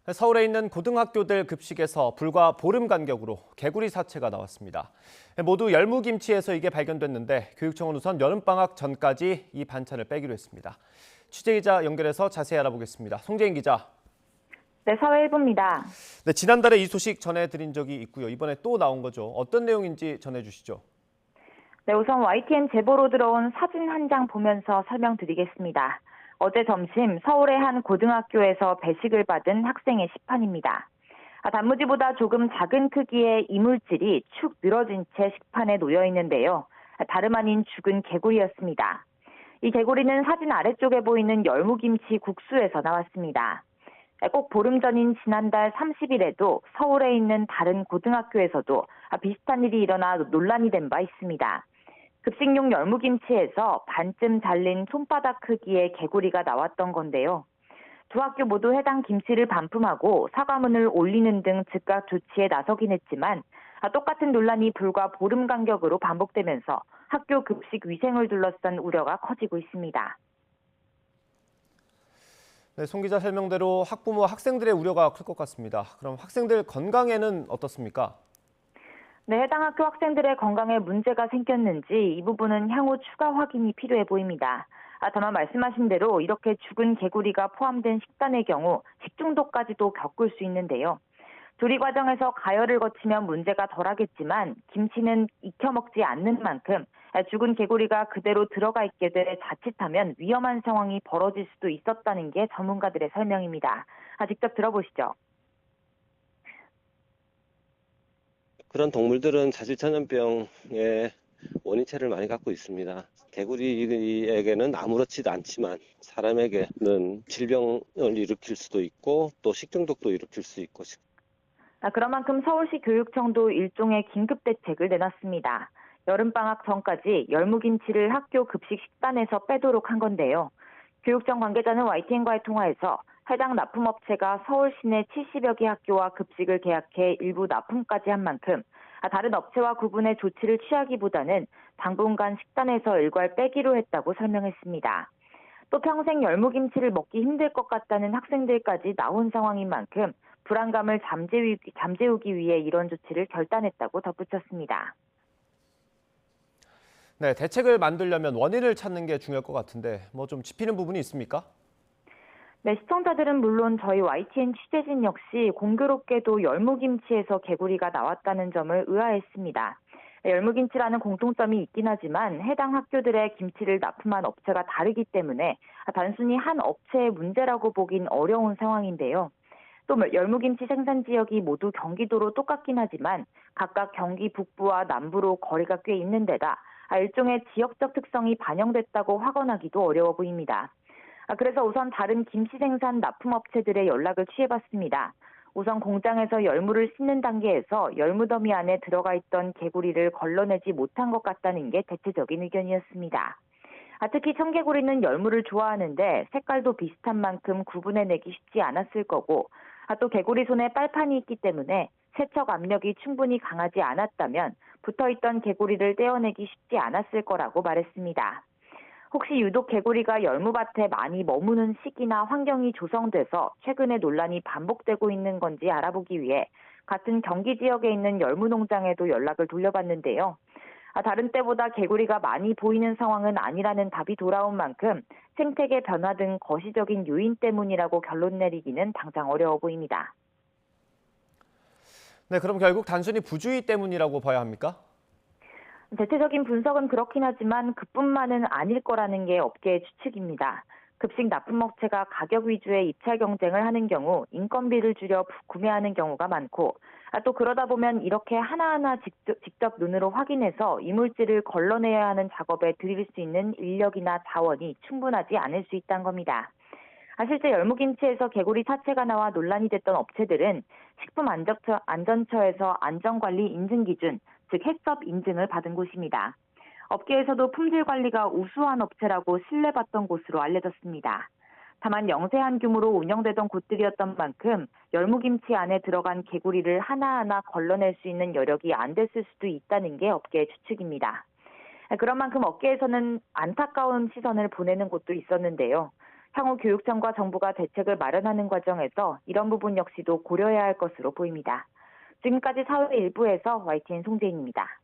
서울에 있는 고등학교들 급식에서 불과 보름 간격으로 개구리 사체가 나왔습니다. 모두 열무김치에서 이게 발견됐는데 교육청은 우선 여름방학 전까지 이 반찬을 빼기로 했습니다. 취재기자 연결해서 자세히 알아보겠습니다. 송재인 기자. 네, 사회일보입니다. 네, 지난달에 이 소식 전해드린 적이 있고요. 이번에 또 나온 거죠. 어떤 내용인지 전해주시죠. 네, 우선 YTN 제보로 들어온 사진 한 장 보면서 설명드리겠습니다. 어제 점심 서울의 한 고등학교에서 배식을 받은 학생의 식판입니다. 단무지보다 조금 작은 크기의 이물질이 축 늘어진 채 식판에 놓여 있는데요. 다름 아닌 죽은 개구리였습니다. 이 개구리는 사진 아래쪽에 보이는 열무김치 국수에서 나왔습니다. 꼭 보름 전인 지난달 30일에도 서울에 있는 다른 고등학교에서도 비슷한 일이 일어나 논란이 된 바 있습니다. 급식용 열무김치에서 반쯤 잘린 손바닥 크기의 개구리가 나왔던 건데요. 두 학교 모두 해당 김치를 반품하고 사과문을 올리는 등 즉각 조치에 나서긴 했지만 똑같은 논란이 불과 보름 간격으로 반복되면서 학교 급식 위생을 둘러싼 우려가 커지고 있습니다. 네, 송 기자 설명대로 학부모와 학생들의 우려가 클 것 같습니다. 그럼 학생들 건강에는 어떻습니까? 네, 해당 학교 학생들의 건강에 문제가 생겼는지 이 부분은 향후 추가 확인이 필요해 보입니다. 다만 말씀하신 대로 이렇게 죽은 개구리가 포함된 식단의 경우 식중독까지도 겪을 수 있는데요. 조리 과정에서 가열을 거치면 문제가 덜하겠지만 김치는 익혀 먹지 않는 만큼 죽은 개구리가 그대로 들어가 있게 돼 자칫하면 위험한 상황이 벌어질 수도 있었다는 게 전문가들의 설명입니다. 직접 들어보시죠. 그런 동물들은 자질 전염병의 원인체를 많이 갖고 있습니다. 개구리에게는 아무렇지도 않지만 사람에게는 질병을 일으킬 수도 있고 또 식중독도 일으킬 수 있고. 그런 만큼 서울시 교육청도 일종의 긴급 대책을 내놨습니다. 여름방학 전까지 열무김치를 학교 급식 식단에서 빼도록 한 건데요. 교육청 관계자는 YTN과의 통화에서 해당 납품업체가 서울 시내 70여 개 학교와 급식을 계약해 일부 납품까지 한 만큼 다른 업체와 구분해 조치를 취하기보다는 당분간 식단에서 일괄 빼기로 했다고 설명했습니다. 또 평생 열무김치를 먹기 힘들 것 같다는 학생들까지 나온 상황인 만큼 불안감을 잠재우기 위해 이런 조치를 결단했다고 덧붙였습니다. 네, 대책을 만들려면 원인을 찾는 게 중요할 것 같은데 좀 짚히는 부분이 있습니까? 네, 시청자들은 물론 저희 YTN 취재진 역시 공교롭게도 열무김치에서 개구리가 나왔다는 점을 의아했습니다. 열무김치라는 공통점이 있긴 하지만 해당 학교들의 김치를 납품한 업체가 다르기 때문에 단순히 한 업체의 문제라고 보긴 어려운 상황인데요. 또 열무김치 생산 지역이 모두 경기도로 똑같긴 하지만 각각 경기 북부와 남부로 거리가 꽤 있는 데다 일종의 지역적 특성이 반영됐다고 확언하기도 어려워 보입니다. 그래서 우선 다른 김치 생산 납품업체들의 연락을 취해봤습니다. 우선 공장에서 열무를 씻는 단계에서 열무더미 안에 들어가 있던 개구리를 걸러내지 못한 것 같다는 게 대체적인 의견이었습니다. 특히 청개구리는 열무를 좋아하는데 색깔도 비슷한 만큼 구분해내기 쉽지 않았을 거고 또 개구리 손에 빨판이 있기 때문에 세척 압력이 충분히 강하지 않았다면 붙어있던 개구리를 떼어내기 쉽지 않았을 거라고 말했습니다. 혹시 유독 개구리가 열무밭에 많이 머무는 시기나 환경이 조성돼서 최근에 논란이 반복되고 있는 건지 알아보기 위해 같은 경기 지역에 있는 열무 농장에도 연락을 돌려봤는데요. 다른 때보다 개구리가 많이 보이는 상황은 아니라는 답이 돌아온 만큼 생태계 변화 등 거시적인 요인 때문이라고 결론 내리기는 당장 어려워 보입니다. 네, 그럼 결국 단순히 부주의 때문이라고 봐야 합니까? 대체적인 분석은 그렇긴 하지만 그뿐만은 아닐 거라는 게 업계의 추측입니다. 급식 납품업체가 가격 위주의 입찰 경쟁을 하는 경우 인건비를 줄여 구매하는 경우가 많고 또 그러다 보면 이렇게 하나하나 직접 눈으로 확인해서 이물질을 걸러내야 하는 작업에 들일 수 있는 인력이나 자원이 충분하지 않을 수 있다는 겁니다. 실제 열무김치에서 개구리 사체가 나와 논란이 됐던 업체들은 식품안전처에서 안전관리 인증기준, 즉 해썹 인증을 받은 곳입니다. 업계에서도 품질 관리가 우수한 업체라고 신뢰받던 곳으로 알려졌습니다. 다만 영세한 규모로 운영되던 곳들이었던 만큼 열무김치 안에 들어간 개구리를 하나하나 걸러낼 수 있는 여력이 안 됐을 수도 있다는 게 업계의 추측입니다. 그런 만큼 업계에서는 안타까운 시선을 보내는 곳도 있었는데요. 향후 교육청과 정부가 대책을 마련하는 과정에서 이런 부분 역시도 고려해야 할 것으로 보입니다. 지금까지 사회 일부에서 YTN 송재인입니다.